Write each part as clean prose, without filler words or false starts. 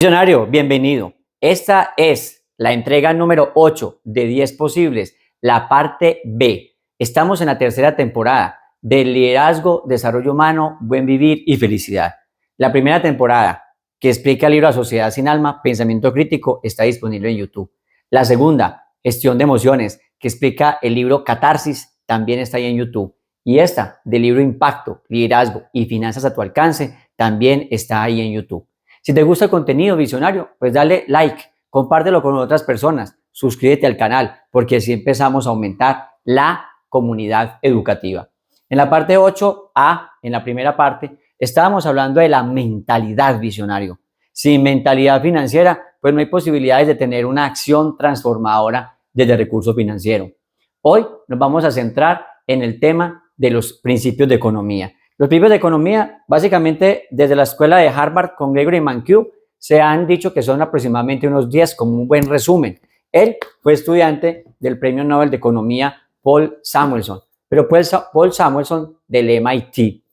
Visionario, bienvenido. Esta es la entrega número 8 de 10 posibles, la parte B. Estamos en la tercera temporada de liderazgo, desarrollo humano, buen vivir y felicidad. La primera temporada, que explica el libro La Sociedad sin Alma, Pensamiento Crítico, está disponible en YouTube. La segunda, Gestión de Emociones, que explica el libro Catarsis, también está ahí en YouTube. Y esta, del libro Impacto, Liderazgo y Finanzas a tu alcance, también está ahí en YouTube. Si te gusta el contenido visionario, pues dale like, compártelo con otras personas, suscríbete al canal, porque así empezamos a aumentar la comunidad educativa. En la parte 8A, en la primera parte, estábamos hablando de la mentalidad visionario. Sin mentalidad financiera, pues no hay posibilidades de tener una acción transformadora desde el recurso financiero. Hoy nos vamos a centrar en el tema de los principios de economía. Los principios de economía, básicamente desde la escuela de Harvard con Gregory Mankiw, se han dicho que son aproximadamente unos 10 como un buen resumen. Él fue estudiante del Premio Nobel de Economía Paul Samuelson, pero Paul Samuelson del MIT.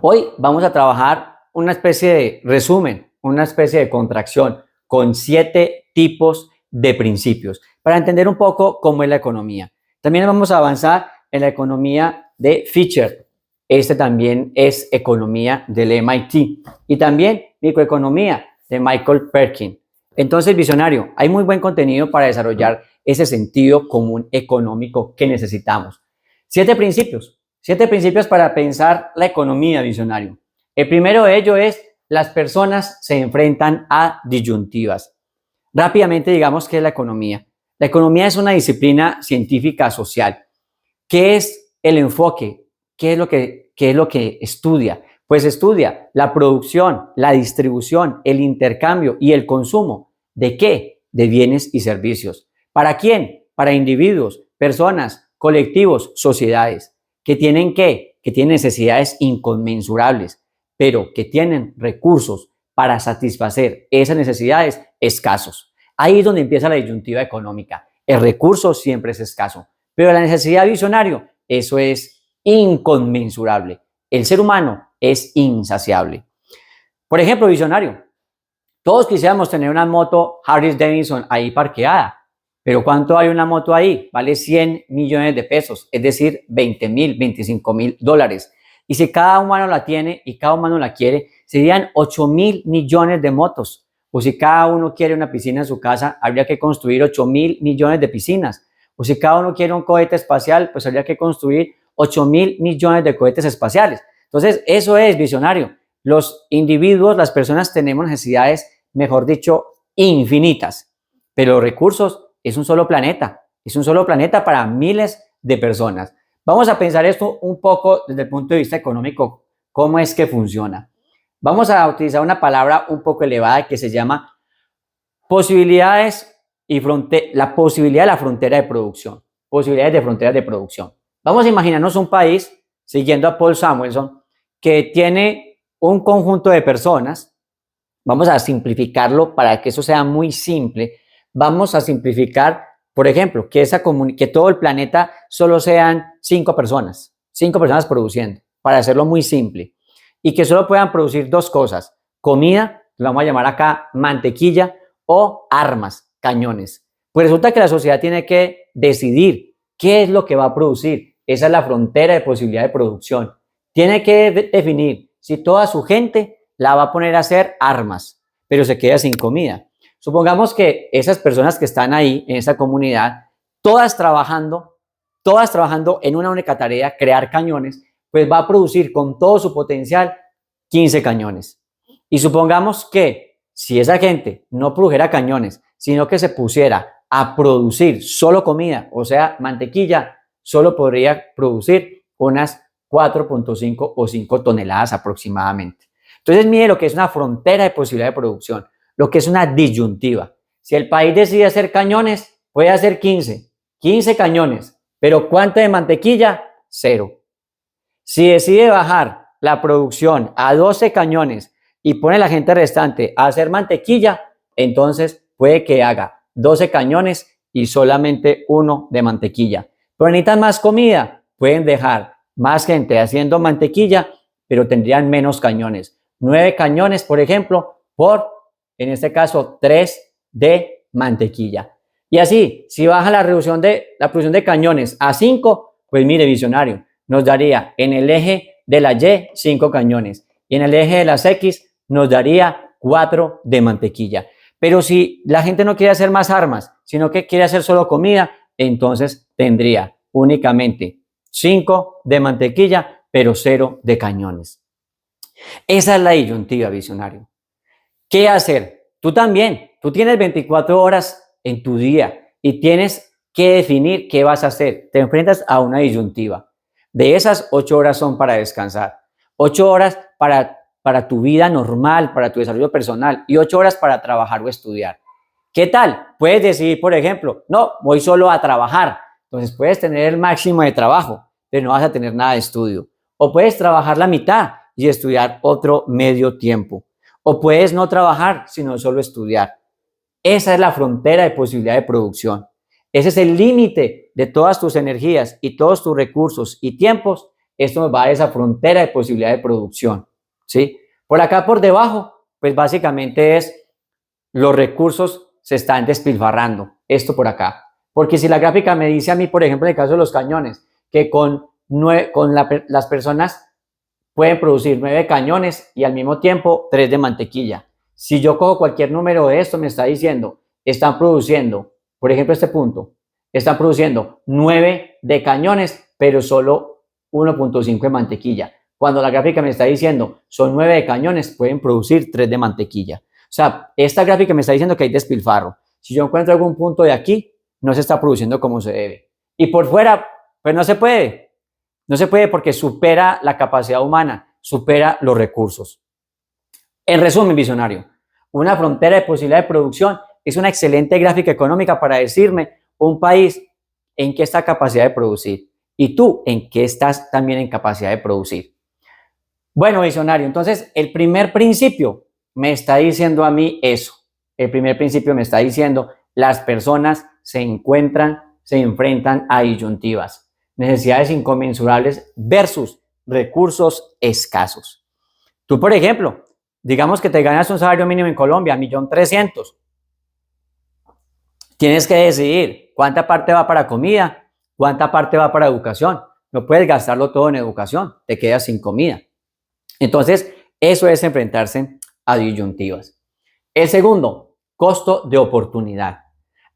Hoy vamos a trabajar una especie de resumen, una especie de contracción con 7 tipos de principios para entender un poco cómo es la economía. También vamos a avanzar en la economía de Fisher. Este también es economía del MIT y también microeconomía de Michael Perkin. Entonces, visionario, hay muy buen contenido para desarrollar ese sentido común económico que necesitamos. 7 principios para pensar la economía, visionario. El primero de ellos es: las personas se enfrentan a disyuntivas. Rápidamente digamos qué es la economía. La economía es una disciplina científica social. ¿Qué es el enfoque? ¿Qué es lo que estudia? Pues estudia la producción, la distribución, el intercambio y el consumo. ¿De qué? De bienes y servicios. ¿Para quién? Para individuos, personas, colectivos, sociedades. ¿Que tienen qué? Que tienen necesidades inconmensurables, pero que tienen recursos para satisfacer esas necesidades escasos. Ahí es donde empieza la disyuntiva económica. El recurso siempre es escaso, pero la necesidad, visionario, eso es inconmensurable. El ser humano es insaciable. Por ejemplo, visionario, todos quisiéramos tener una moto Harley Davidson ahí parqueada, pero ¿cuánto hay una moto ahí? Vale 100 millones de pesos, es decir, 20,000, 25,000 dólares. Y si cada humano la tiene y cada humano la quiere, serían 8,000 millones de motos. O si cada uno quiere una piscina en su casa, habría que construir 8,000 millones de piscinas. O si cada uno quiere un cohete espacial, pues habría que construir 8,000 millones de cohetes espaciales. Entonces, eso es, visionario. Los individuos, las personas tenemos necesidades, mejor dicho, infinitas. Pero los recursos es un solo planeta para miles de personas. Vamos a pensar esto un poco desde el punto de vista económico, cómo es que funciona. Vamos a utilizar una palabra un poco elevada que se llama posibilidades y la posibilidad de la frontera de producción. Posibilidades de fronteras de producción. Vamos a imaginarnos un país, siguiendo a Paul Samuelson, que tiene un conjunto de personas. Vamos a simplificarlo para que eso sea muy simple. Vamos a simplificar, por ejemplo, que todo el planeta solo sean 5 personas produciendo, para hacerlo muy simple. Y que solo puedan producir 2 cosas: comida, lo vamos a llamar acá mantequilla, o armas, cañones. Pues resulta que la sociedad tiene que decidir qué es lo que va a producir. Esa es la frontera de posibilidad de producción. Tiene que definir si toda su gente la va a poner a hacer armas, pero se queda sin comida. Supongamos que esas personas que están ahí en esa comunidad, todas trabajando en una única tarea, crear cañones, pues va a producir con todo su potencial 15 cañones. Y supongamos que si esa gente no produjera cañones, sino que se pusiera a producir solo comida, o sea, mantequilla, solo podría producir unas 4,5 o 5 toneladas aproximadamente. Entonces, mire lo que es una frontera de posibilidad de producción, lo que es una disyuntiva. Si el país decide hacer cañones, puede hacer 15 cañones, pero ¿cuánto de mantequilla? 0. Si decide bajar la producción a 12 cañones y pone a la gente restante a hacer mantequilla, entonces puede que haga 12 cañones y solamente 1 de mantequilla. Pero necesitan más comida, pueden dejar más gente haciendo mantequilla, pero tendrían menos cañones. 9 cañones, por ejemplo, por en este caso 3 de mantequilla. Y así, si baja la producción de cañones a 5, pues mire, visionario, nos daría en el eje de la Y 5 cañones y en el eje de las X nos daría 4 de mantequilla. Pero si la gente no quiere hacer más armas, sino que quiere hacer solo comida, entonces tendría únicamente 5 de mantequilla, pero 0 de cañones. Esa es la disyuntiva, visionario. ¿Qué hacer? Tú también, tú tienes 24 horas en tu día y tienes que definir qué vas a hacer. Te enfrentas a una disyuntiva. De esas, 8 horas son para descansar, 8 horas para tu vida normal, para tu desarrollo personal y 8 horas para trabajar o estudiar. ¿Qué tal? Puedes decidir, por ejemplo, no, voy solo a trabajar. Entonces puedes tener el máximo de trabajo, pero no vas a tener nada de estudio. O puedes trabajar la mitad y estudiar otro medio tiempo. O puedes no trabajar, sino solo estudiar. Esa es la frontera de posibilidad de producción. Ese es el límite de todas tus energías y todos tus recursos y tiempos. Esto nos va a dar esa frontera de posibilidad de producción, ¿sí? Por acá por debajo, pues básicamente es los recursos se están despilfarrando. Esto por acá. Porque si la gráfica me dice a mí, por ejemplo, en el caso de los cañones, que las personas pueden producir 9 cañones y al mismo tiempo 3 de mantequilla. Si yo cojo cualquier número de esto, me está diciendo, están produciendo, por ejemplo, este punto, están produciendo 9 de cañones, pero solo 1.5 de mantequilla. Cuando la gráfica me está diciendo, son 9 de cañones, pueden producir 3 de mantequilla. O sea, esta gráfica me está diciendo que hay despilfarro. Si yo encuentro algún punto de aquí, no se está produciendo como se debe. Y por fuera, pues no se puede. No se puede porque supera la capacidad humana, supera los recursos. En resumen, visionario, una frontera de posibilidad de producción es una excelente gráfica económica para decirme un país en qué está capacidad de producir y tú en qué estás también en capacidad de producir. Bueno, visionario, entonces el primer principio me está diciendo a mí eso. El primer principio me está diciendo las personas se enfrentan a disyuntivas, necesidades inconmensurables versus recursos escasos. Tú, por ejemplo, digamos que te ganas un salario mínimo en Colombia, 1.300.000. Tienes que decidir cuánta parte va para comida, cuánta parte va para educación. No puedes gastarlo todo en educación, te quedas sin comida. Entonces, eso es enfrentarse a disyuntivas. El segundo, costo de oportunidad,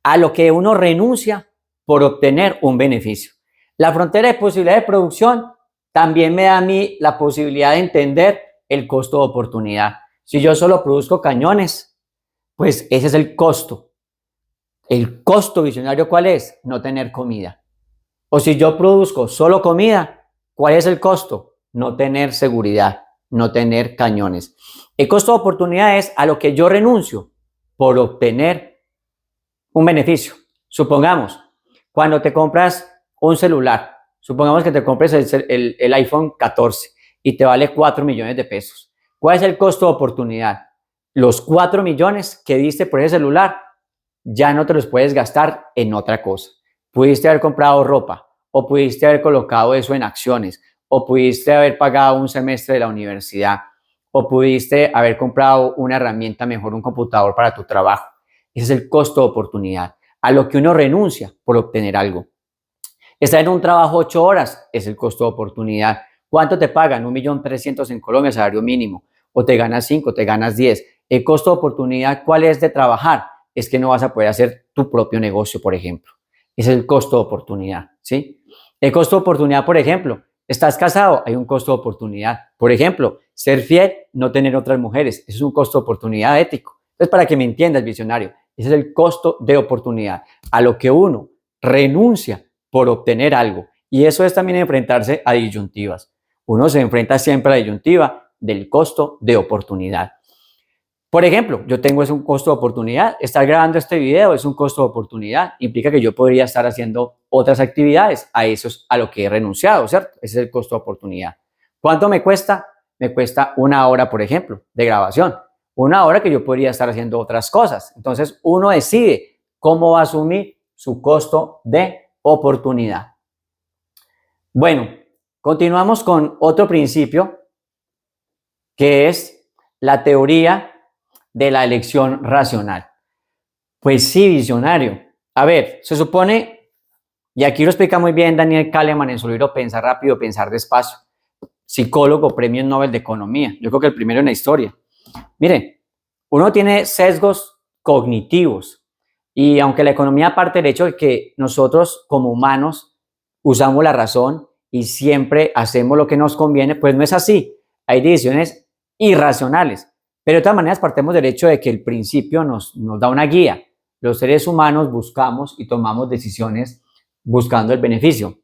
a lo que uno renuncia por obtener un beneficio. La frontera de posibilidad de producción también me da a mí la posibilidad de entender el costo de oportunidad. Si yo solo produzco cañones, pues ese es el costo. El costo, visionario, ¿cuál es? No tener comida. O si yo produzco solo comida, ¿cuál es el costo? No tener seguridad, no tener cañones. El costo de oportunidad es a lo que yo renuncio por obtener un beneficio. Supongamos, cuando te compras un celular, supongamos que te compres el iPhone 14 y te vale 4 millones de pesos. ¿Cuál es el costo de oportunidad? Los 4 millones que diste por ese celular ya no te los puedes gastar en otra cosa. Pudiste haber comprado ropa, o pudiste haber colocado eso en acciones, o pudiste haber pagado un semestre de la universidad, o pudiste haber comprado una herramienta mejor, un computador para tu trabajo. Ese es el costo de oportunidad, a lo que uno renuncia por obtener algo. Estar en un trabajo 8 horas es el costo de oportunidad. ¿Cuánto te pagan? 1.300.000 en Colombia, salario mínimo. O te ganas 5, te ganas 10. El costo de oportunidad, ¿cuál es de trabajar? Es que no vas a poder hacer tu propio negocio, por ejemplo. Ese es el costo de oportunidad, ¿sí? El costo de oportunidad, por ejemplo, ¿estás casado? Hay un costo de oportunidad. Por ejemplo, ser fiel, no tener otras mujeres. Eso es un costo de oportunidad ético. Entonces, para que me entiendas, visionario, ese es el costo de oportunidad, a lo que uno renuncia por obtener algo. Y eso es también enfrentarse a disyuntivas. Uno se enfrenta siempre a la disyuntiva del costo de oportunidad. Por ejemplo, yo tengo un costo de oportunidad. Estar grabando este video es un costo de oportunidad. Implica que yo podría estar haciendo otras actividades. A eso es a lo que he renunciado, ¿cierto? Ese es el costo de oportunidad. ¿Cuánto me cuesta? Me cuesta 1 hora, por ejemplo, de grabación. 1 hora que yo podría estar haciendo otras cosas. Entonces, uno decide cómo va a asumir su costo de oportunidad. Bueno, continuamos con otro principio que es la teoría de la elección racional. Pues sí, visionario. A ver, se supone, y aquí lo explica muy bien Daniel Kahneman en su libro Pensar rápido, pensar despacio, psicólogo, premio Nobel de Economía. Yo creo que el primero en la historia. Miren, uno tiene sesgos cognitivos y aunque la economía parte del hecho de que nosotros como humanos usamos la razón y siempre hacemos lo que nos conviene, pues no es así. Hay decisiones irracionales, pero de todas maneras partemos del hecho de que el principio nos da una guía. Los seres humanos buscamos y tomamos decisiones buscando el beneficio.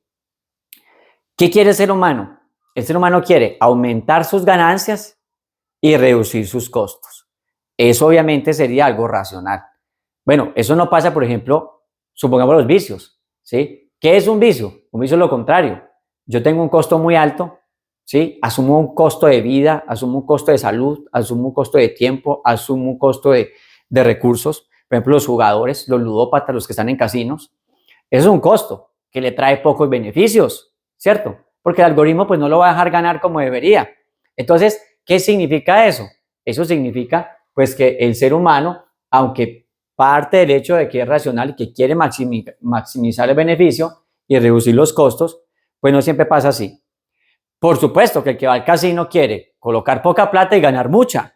¿Qué quiere el ser humano? El ser humano quiere aumentar sus ganancias y reducir sus costos. Eso obviamente sería algo racional. Bueno, eso no pasa, por ejemplo, supongamos los vicios, ¿sí? ¿Qué es un vicio? Un vicio es lo contrario. Yo tengo un costo muy alto, ¿sí? Asumo un costo de vida, asumo un costo de salud, asumo un costo de tiempo, asumo un costo de recursos. Por ejemplo, los jugadores, los ludópatas, los que están en casinos, eso es un costo que le trae pocos beneficios, ¿cierto? Porque el algoritmo pues no lo va a dejar ganar como debería. Entonces, ¿qué significa eso? Eso significa pues que el ser humano, aunque parte del hecho de que es racional y que quiere maximizar el beneficio y reducir los costos, pues no siempre pasa así. Por supuesto que el que va al casino quiere colocar poca plata y ganar mucha.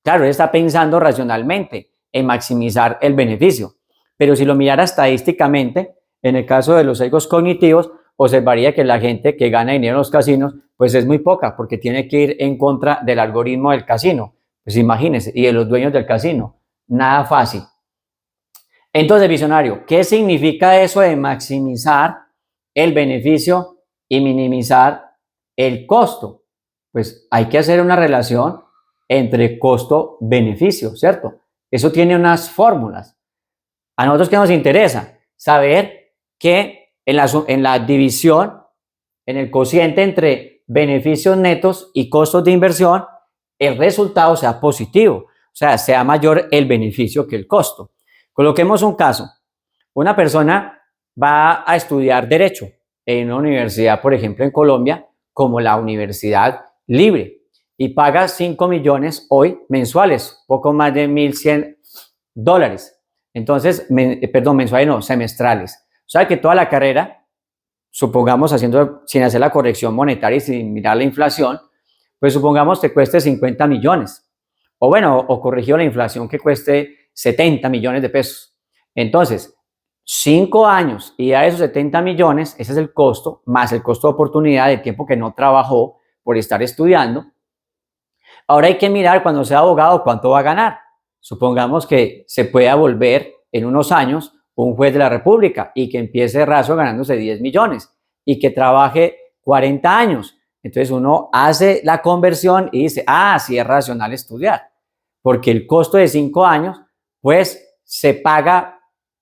Claro, él está pensando racionalmente en maximizar el beneficio. Pero si lo mirara estadísticamente, en el caso de los sesgos cognitivos, observaría que la gente que gana dinero en los casinos, pues es muy poca, porque tiene que ir en contra del algoritmo del casino. Pues imagínense, y de los dueños del casino. Nada fácil. Entonces, visionario, ¿qué significa eso de maximizar el beneficio y minimizar el costo? Pues hay que hacer una relación entre costo-beneficio, ¿cierto? Eso tiene unas fórmulas. A nosotros, ¿qué nos interesa? Saber que en la división, en el cociente entre beneficios netos y costos de inversión, el resultado sea positivo, o sea, sea mayor el beneficio que el costo. Coloquemos un caso. Una persona va a estudiar Derecho en una universidad, por ejemplo, en Colombia, como la Universidad Libre, y paga 5 millones hoy mensuales, poco más de $1,100. Entonces, perdón, mensuales no, semestrales. O sea que toda la carrera, supongamos sin hacer la corrección monetaria y sin mirar la inflación, pues supongamos que cueste 50 millones. O bueno, o corrigido la inflación que cueste 70 millones de pesos. Entonces, 5 años y a esos 70 millones, ese es el costo, más el costo de oportunidad de tiempo que no trabajó por estar estudiando. Ahora hay que mirar cuando sea abogado cuánto va a ganar. Supongamos que se pueda volver en unos años un juez de la República y que empiece raso ganándose 10 millones y que trabaje 40 años. Entonces uno hace la conversión y dice, sí es racional estudiar, porque el costo de 5 años, pues se paga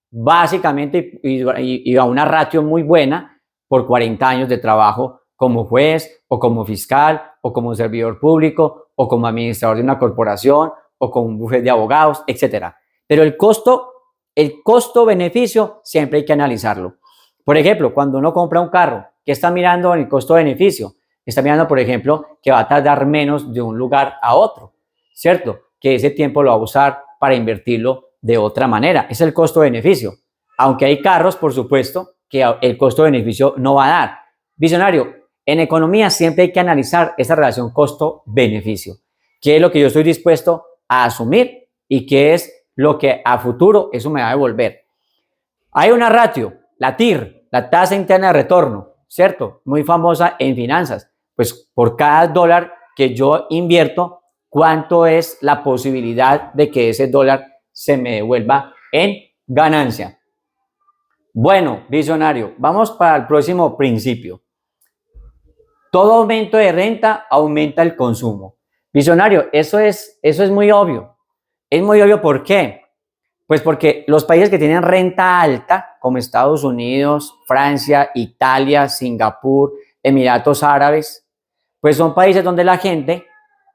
básicamente y a una ratio muy buena por 40 años de trabajo como juez o como fiscal o como servidor público o como administrador de una corporación o con un bufete de abogados, etcétera. Pero el costo-beneficio siempre hay que analizarlo. Por ejemplo, cuando uno compra un carro, ¿qué está mirando en el costo-beneficio? Está mirando, por ejemplo, que va a tardar menos de un lugar a otro, ¿cierto? Que ese tiempo lo va a usar para invertirlo de otra manera. Es el costo-beneficio. Aunque hay carros, por supuesto, que el costo-beneficio no va a dar. Visionario, en economía siempre hay que analizar esa relación costo-beneficio. ¿Qué es lo que yo estoy dispuesto a asumir y qué es lo que a futuro eso me va a devolver? Hay una ratio, la TIR, la tasa interna de retorno, ¿cierto? Muy famosa en finanzas. Pues por cada dólar que yo invierto, ¿cuánto es la posibilidad de que ese dólar se me devuelva en ganancia? Bueno, visionario, vamos para el próximo principio. Todo aumento de renta aumenta el consumo. Visionario, eso es muy obvio. Es muy obvio, ¿por qué? Pues porque los países que tienen renta alta, como Estados Unidos, Francia, Italia, Singapur, Emiratos Árabes, pues son países donde la gente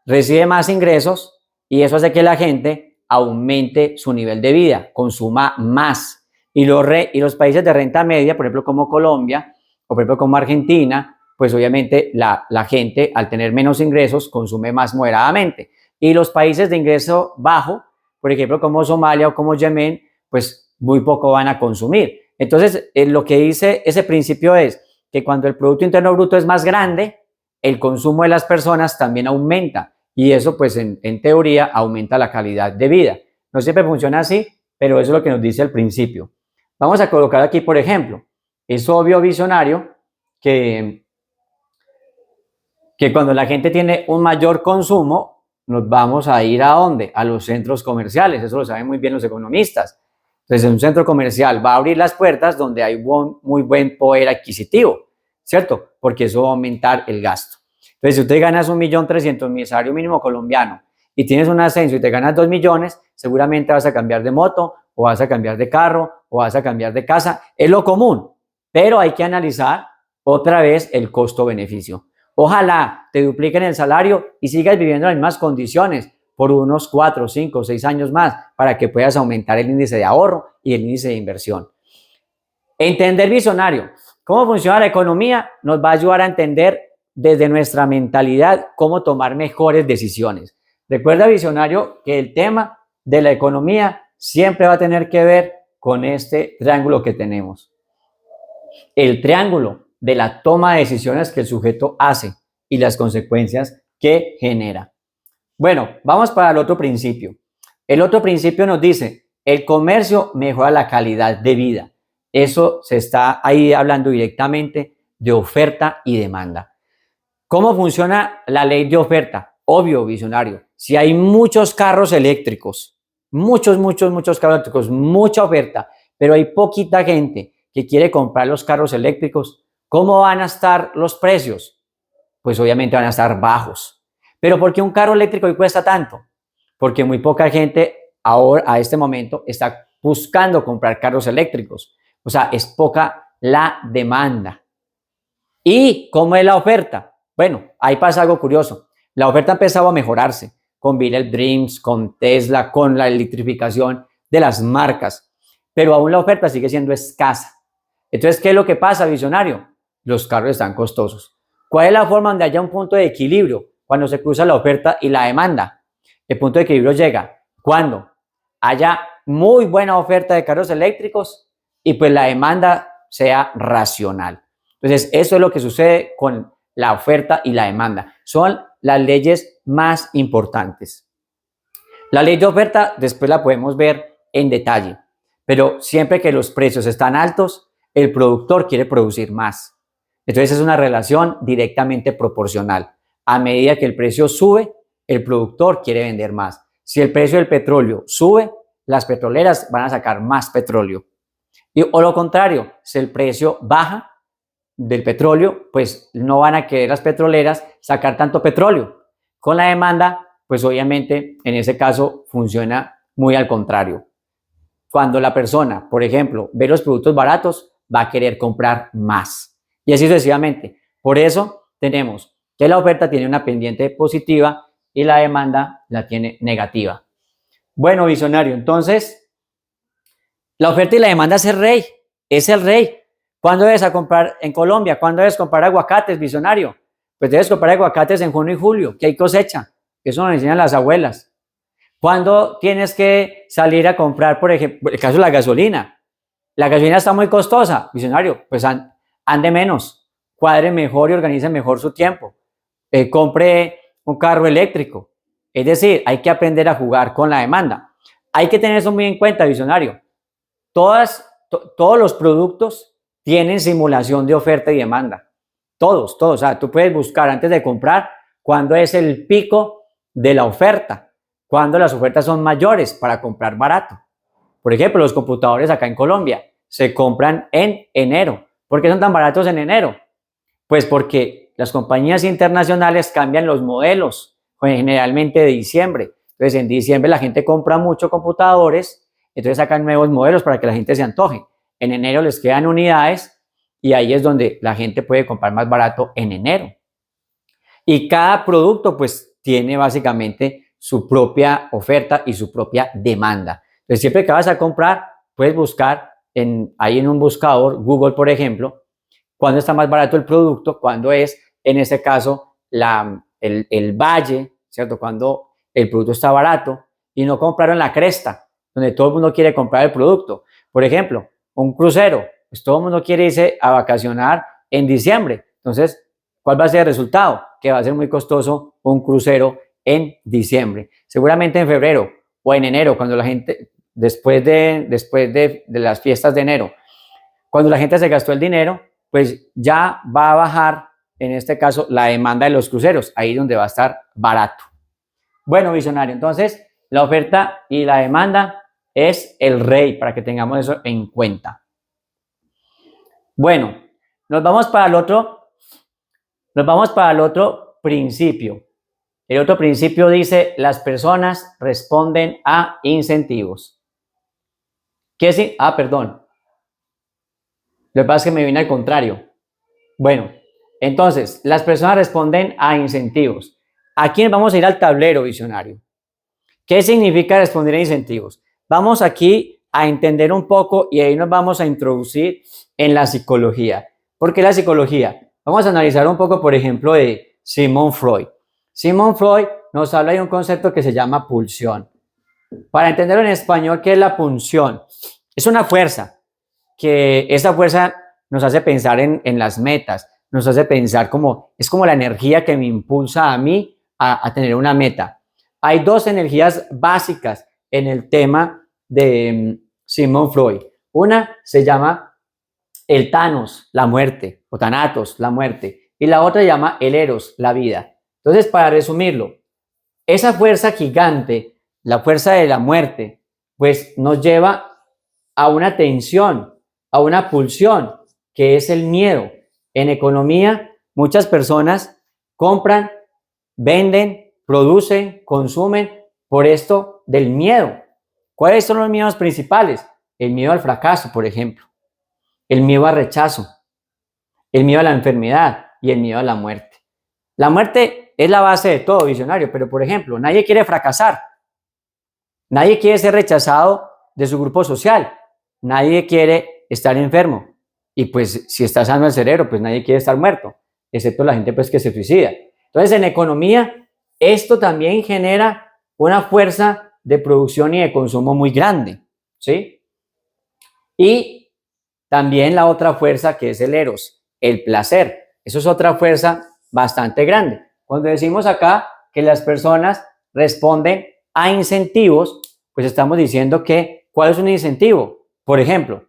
recibe más ingresos y eso hace que la gente aumente su nivel de vida, consuma más. Y los países de renta media, por ejemplo, como Colombia, o por ejemplo como Argentina, pues obviamente la gente al tener menos ingresos consume más moderadamente. Y los países de ingreso bajo, por ejemplo, como Somalia o como Yemen, pues muy poco van a consumir. Entonces, lo que dice ese principio es que cuando el Producto Interno Bruto es más grande, el consumo de las personas también aumenta. Y eso, pues, en teoría, aumenta la calidad de vida. No siempre funciona así, pero eso es lo que nos dice el principio. Vamos a colocar aquí, por ejemplo, es obvio, visionario, que cuando la gente tiene un mayor consumo, nos vamos a ir ¿a dónde? A los centros comerciales. Eso lo saben muy bien los economistas. Entonces, un centro comercial va a abrir las puertas donde hay muy buen poder adquisitivo, ¿cierto? Porque eso va a aumentar el gasto. Entonces, si usted ganas 1.300.000 salario mínimo colombiano y tienes un ascenso y te ganas 2 millones, seguramente vas a cambiar de moto o vas a cambiar de carro o vas a cambiar de casa. Es lo común, pero hay que analizar otra vez el costo-beneficio. Ojalá te dupliquen el salario y sigas viviendo en las mismas condiciones por unos 4, 5, 6 años más para que puedas aumentar el índice de ahorro y el índice de inversión. Entender, visionario, cómo funciona la economía nos va a ayudar a entender desde nuestra mentalidad cómo tomar mejores decisiones. Recuerda, visionario, que el tema de la economía siempre va a tener que ver con este triángulo que tenemos. El triángulo de la toma de decisiones que el sujeto hace y las consecuencias que genera. Bueno, vamos para el otro principio. El otro principio nos dice, el comercio mejora la calidad de vida. Eso se está ahí hablando directamente de oferta y demanda. ¿Cómo funciona la ley de oferta? Obvio, visionario. Si hay muchos carros eléctricos, muchos carros eléctricos, mucha oferta, pero hay poquita gente que quiere comprar los carros eléctricos, ¿cómo van a estar los precios? Pues obviamente van a estar bajos. ¿Pero por qué un carro eléctrico hoy cuesta tanto? Porque muy poca gente ahora, a este momento, está buscando comprar carros eléctricos. O sea, es poca la demanda. ¿Y cómo es la oferta? Bueno, ahí pasa algo curioso. La oferta ha empezado a mejorarse con Village Dreams, con Tesla, con la electrificación de las marcas. Pero aún la oferta sigue siendo escasa. Entonces, ¿qué es lo que pasa, visionario? Los carros están costosos. ¿Cuál es la forma donde haya un punto de equilibrio? Cuando se cruza la oferta y la demanda. El punto de equilibrio llega cuando haya muy buena oferta de carros eléctricos y pues la demanda sea racional. Entonces, eso es lo que sucede con la oferta y la demanda. Son las leyes más importantes. La ley de oferta después la podemos ver en detalle, pero siempre que los precios están altos, el productor quiere producir más. Entonces, es una relación directamente proporcional. A medida que el precio sube, el productor quiere vender más. Si el precio del petróleo sube, las petroleras van a sacar más petróleo. O lo contrario, si el precio baja del petróleo, pues no van a querer las petroleras sacar tanto petróleo. Con la demanda, pues obviamente en ese caso funciona muy al contrario. Cuando la persona, por ejemplo, ve los productos baratos, va a querer comprar más. Y así sucesivamente. Por eso tenemos que la oferta tiene una pendiente positiva y la demanda la tiene negativa. Bueno, visionario, entonces, la oferta y la demanda es el rey. Es el rey. ¿Cuándo debes a comprar en Colombia? ¿Cuándo debes comprar aguacates, visionario? Pues debes comprar aguacates en junio y julio, que hay cosecha. Eso nos enseñan las abuelas. ¿Cuándo tienes que salir a comprar, por ejemplo, el caso de la gasolina? La gasolina está muy costosa, visionario, pues ande menos, cuadre mejor y organice mejor su tiempo. Compre un carro eléctrico. Es decir, hay que aprender a jugar con la demanda. Hay que tener eso muy en cuenta, visionario. Todos los productos tienen simulación de oferta y demanda. Todos. O sea, tú puedes buscar antes de comprar cuándo es el pico de la oferta, cuándo las ofertas son mayores para comprar barato. Por ejemplo, los computadores acá en Colombia se compran en enero. ¿Por qué son tan baratos en enero? Pues porque las compañías internacionales cambian los modelos, generalmente de diciembre. Entonces, en diciembre la gente compra mucho computadores, entonces sacan nuevos modelos para que la gente se antoje. En enero les quedan unidades y ahí es donde la gente puede comprar más barato en enero. Y cada producto pues tiene básicamente su propia oferta y su propia demanda. Entonces, siempre que vas a comprar, puedes buscar ahí en un buscador, Google por ejemplo, cuándo está más barato el producto, cuándo es, en este caso, el valle, ¿cierto? Cuando el producto está barato y no compraron la cresta, donde todo el mundo quiere comprar el producto. Por ejemplo, un crucero, pues todo el mundo quiere irse a vacacionar en diciembre. Entonces, ¿cuál va a ser el resultado? Que va a ser muy costoso un crucero en diciembre. Seguramente en febrero o en enero, cuando la gente, después de las fiestas de enero, cuando la gente se gastó el dinero, pues ya va a bajar, en este caso, la demanda de los cruceros, ahí donde va a estar barato. Bueno, visionario, entonces la oferta y la demanda es el rey, para que tengamos eso en cuenta. Bueno, nos vamos para el otro principio. El otro principio dice, las personas responden a incentivos. ¿Qué sí? Perdón. Lo que pasa es que me viene al contrario. Bueno, entonces, las personas responden a incentivos. Aquí vamos a ir al tablero visionario. ¿Qué significa responder a incentivos? Vamos aquí a entender un poco y ahí nos vamos a introducir en la psicología. ¿Por qué la psicología? Vamos a analizar un poco, por ejemplo, de Sigmund Freud. Sigmund Freud nos habla de un concepto que se llama pulsión. Para entenderlo en español, ¿qué es la pulsión? Es una fuerza, que esa fuerza nos hace pensar en las metas, nos hace pensar es como la energía que me impulsa a mí a tener una meta. Hay dos energías básicas en el tema de Sigmund Freud. Una se llama el Thanos, la muerte, o Thanatos, la muerte, y la otra se llama el Eros, la vida. Entonces, para resumirlo, esa fuerza gigante, la fuerza de la muerte, pues nos lleva a una tensión, a una pulsión, que es el miedo. En economía, muchas personas compran, venden, producen, consumen por esto del miedo. ¿Cuáles son los miedos principales? El miedo al fracaso, por ejemplo, el miedo al rechazo, el miedo a la enfermedad y el miedo a la muerte. La muerte es la base de todo, visionario, pero por ejemplo, nadie quiere fracasar, nadie quiere ser rechazado de su grupo social, nadie quiere estar enfermo. Y pues si está sano el cerebro, pues nadie quiere estar muerto, excepto la gente pues que se suicida. Entonces en economía esto también genera una fuerza de producción y de consumo muy grande, ¿sí? Y también la otra fuerza que es el eros, el placer. Eso es otra fuerza bastante grande. Cuando decimos acá que las personas responden a incentivos, pues estamos diciendo que ¿cuál es un incentivo? Por ejemplo,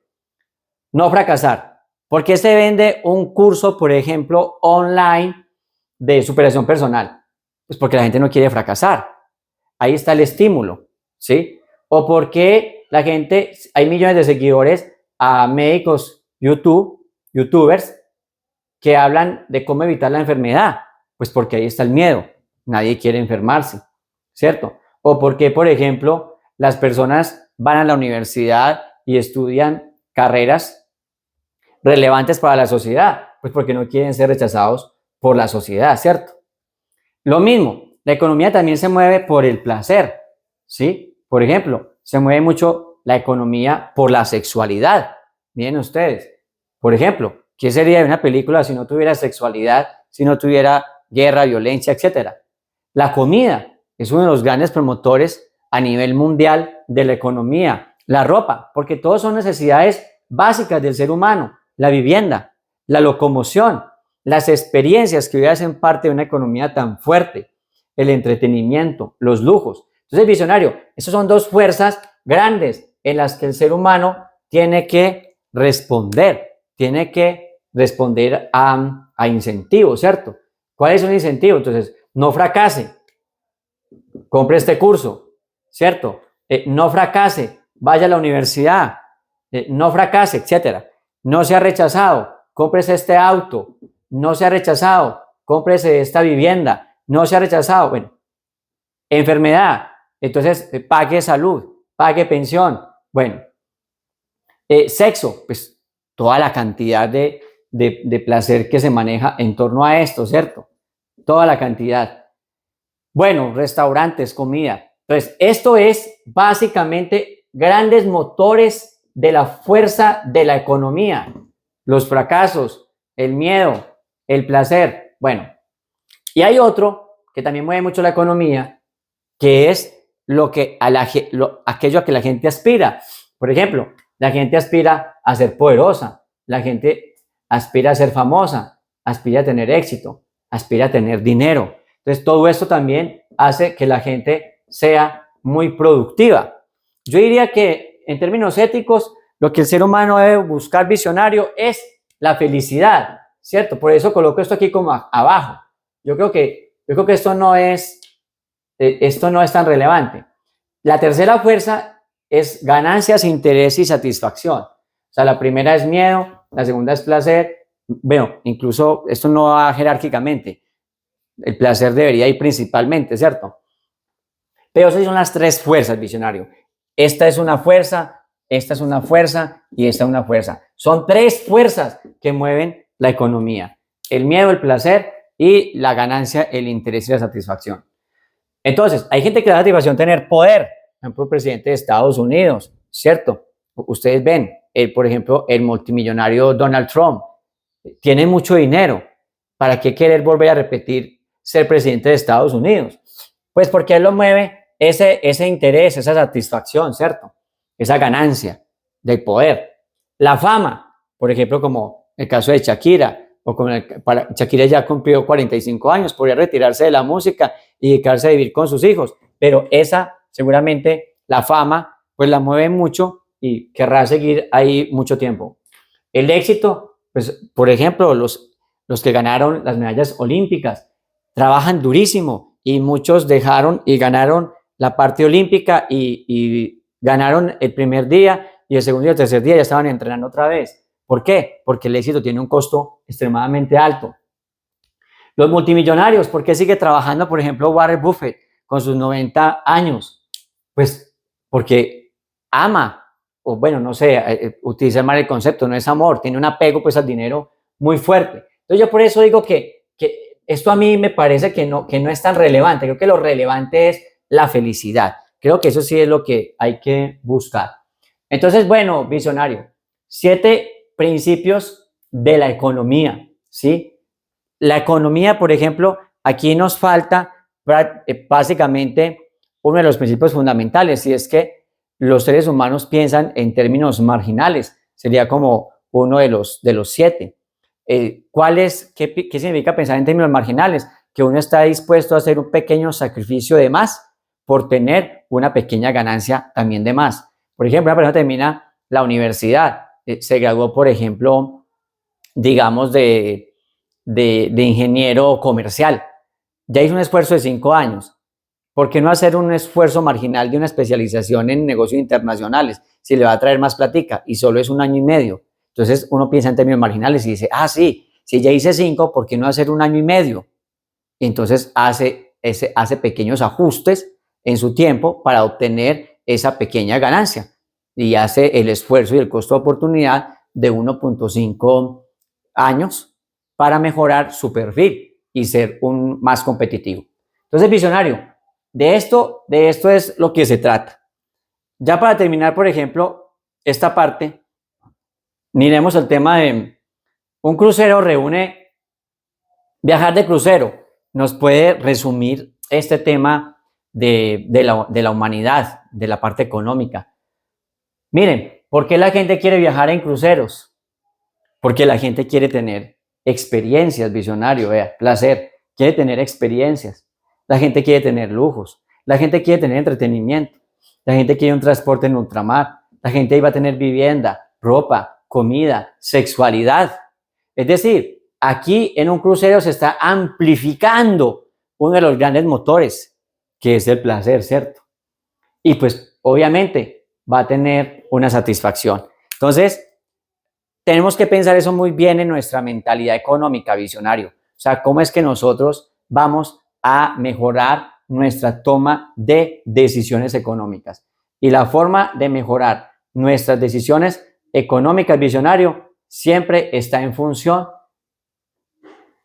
no fracasar. ¿Por qué se vende un curso, por ejemplo, online de superación personal? Pues porque la gente no quiere fracasar. Ahí está el estímulo, ¿sí? O porque la gente, hay millones de seguidores a médicos youtubers, que hablan de cómo evitar la enfermedad. Pues porque ahí está el miedo. Nadie quiere enfermarse, ¿cierto? O porque, por ejemplo, las personas van a la universidad y estudian carreras relevantes para la sociedad, pues porque no quieren ser rechazados por la sociedad, ¿cierto? Lo mismo, la economía también se mueve por el placer, ¿sí? Por ejemplo, se mueve mucho la economía por la sexualidad. Miren ustedes, por ejemplo, ¿qué sería de una película si no tuviera sexualidad, si no tuviera guerra, violencia, etcétera? La comida es uno de los grandes promotores a nivel mundial de la economía. La ropa, porque todos son necesidades básicas del ser humano. La vivienda, la locomoción, las experiencias que hoy hacen parte de una economía tan fuerte, el entretenimiento, los lujos. Entonces, visionario, esas son dos fuerzas grandes en las que el ser humano tiene que responder a incentivos, ¿cierto? ¿Cuál es un incentivo? Entonces, no fracase, compre este curso, ¿cierto? No fracase, vaya a la universidad, no fracase, etcétera. No se ha rechazado, cómprese este auto. No se ha rechazado, cómprese esta vivienda. No se ha rechazado, bueno, enfermedad, entonces pague salud, pague pensión. Bueno, sexo, pues toda la cantidad de placer que se maneja en torno a esto, ¿cierto? Toda la cantidad. Bueno, restaurantes, comida. Entonces, esto es básicamente grandes motores de la fuerza de la economía, los fracasos, el miedo, el placer. Bueno, y hay otro que también mueve mucho la economía, que es aquello a que la gente aspira. Por ejemplo, la gente aspira a ser poderosa, la gente aspira a ser famosa, aspira a tener éxito, aspira a tener dinero. Entonces, todo esto también hace que la gente sea muy productiva. Yo diría que en términos éticos, lo que el ser humano debe buscar visionario es la felicidad, ¿cierto? Por eso coloco esto aquí como abajo. Yo creo que esto no es tan relevante. La tercera fuerza es ganancias, interés y satisfacción. O sea, la primera es miedo, la segunda es placer. Bueno, incluso esto no va jerárquicamente. El placer debería ir principalmente, ¿cierto? Pero esas son las tres fuerzas, visionario. Esta es una fuerza, esta es una fuerza y esta es una fuerza. Son tres fuerzas que mueven la economía. El miedo, el placer y la ganancia, el interés y la satisfacción. Entonces, hay gente que da satisfacción tener poder. Por ejemplo, el presidente de Estados Unidos, ¿cierto? Ustedes ven, por ejemplo, el multimillonario Donald Trump tiene mucho dinero. ¿Para qué querer volver a repetir ser presidente de Estados Unidos? Pues porque él lo mueve ese interés, esa satisfacción, ¿cierto? Esa ganancia del poder. La fama, por ejemplo, como el caso de Shakira, o como Shakira ya cumplió 45 años, podría retirarse de la música y dedicarse a vivir con sus hijos, pero esa seguramente la fama pues la mueve mucho y querrá seguir ahí mucho tiempo. El éxito, pues por ejemplo, los que ganaron las medallas olímpicas trabajan durísimo y muchos dejaron y ganaron la parte olímpica y ganaron el primer día y el segundo y el tercer día ya estaban entrenando otra vez. ¿Por qué? Porque el éxito tiene un costo extremadamente alto. Los multimillonarios, ¿por qué sigue trabajando, por ejemplo, Warren Buffett con sus 90 años? Pues porque ama, o bueno, no sé, utilizar mal el concepto, no es amor, tiene un apego pues al dinero muy fuerte. Entonces yo por eso digo que esto a mí me parece que no es tan relevante. Creo que lo relevante es la felicidad. Creo que eso sí es lo que hay que buscar. Entonces, bueno, visionario, 7 principios de la economía, ¿sí? La economía, por ejemplo, aquí nos falta básicamente uno de los principios fundamentales, y es que los seres humanos piensan en términos marginales. Sería como uno de los 7. ¿Qué significa pensar en términos marginales? Que uno está dispuesto a hacer un pequeño sacrificio de más por tener una pequeña ganancia también de más. Por ejemplo, una persona termina la universidad, se graduó, por ejemplo, digamos, de ingeniero comercial. Ya hizo un esfuerzo de 5 años. ¿Por qué no hacer un esfuerzo marginal de una especialización en negocios internacionales si le va a traer más platica y solo es 1 año y medio? Entonces uno piensa en términos marginales y dice, sí, si ya hice 5, ¿por qué no hacer 1 año y medio? Y entonces hace pequeños ajustes en su tiempo para obtener esa pequeña ganancia y hace el esfuerzo y el costo de oportunidad de 1.5 años para mejorar su perfil y ser más competitivo. Entonces, visionario, de esto es lo que se trata. Ya para terminar, por ejemplo, esta parte, miremos el tema de un crucero viajar de crucero. Nos puede resumir este tema de la humanidad, de la parte económica. Miren, ¿por qué la gente quiere viajar en cruceros? Porque la gente quiere tener experiencias, visionario, placer, quiere tener experiencias. La gente quiere tener lujos, la gente quiere tener entretenimiento, la gente quiere un transporte en ultramar, la gente iba a tener vivienda, ropa, comida, sexualidad. Es decir, aquí en un crucero se está amplificando uno de los grandes motores, que es el placer, ¿cierto? Y pues obviamente va a tener una satisfacción. Entonces, tenemos que pensar eso muy bien en nuestra mentalidad económica, visionario. O sea, cómo es que nosotros vamos a mejorar nuestra toma de decisiones económicas. Y la forma de mejorar nuestras decisiones económicas, visionario, siempre está en función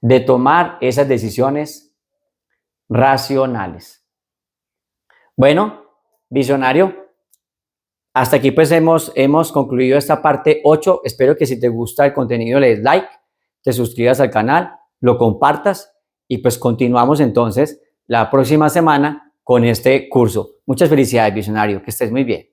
de tomar esas decisiones racionales. Bueno, visionario, hasta aquí pues hemos concluido esta parte 8. Espero que si te gusta el contenido le des like, te suscribas al canal, lo compartas y pues continuamos entonces la próxima semana con este curso. Muchas felicidades, visionario, que estés muy bien.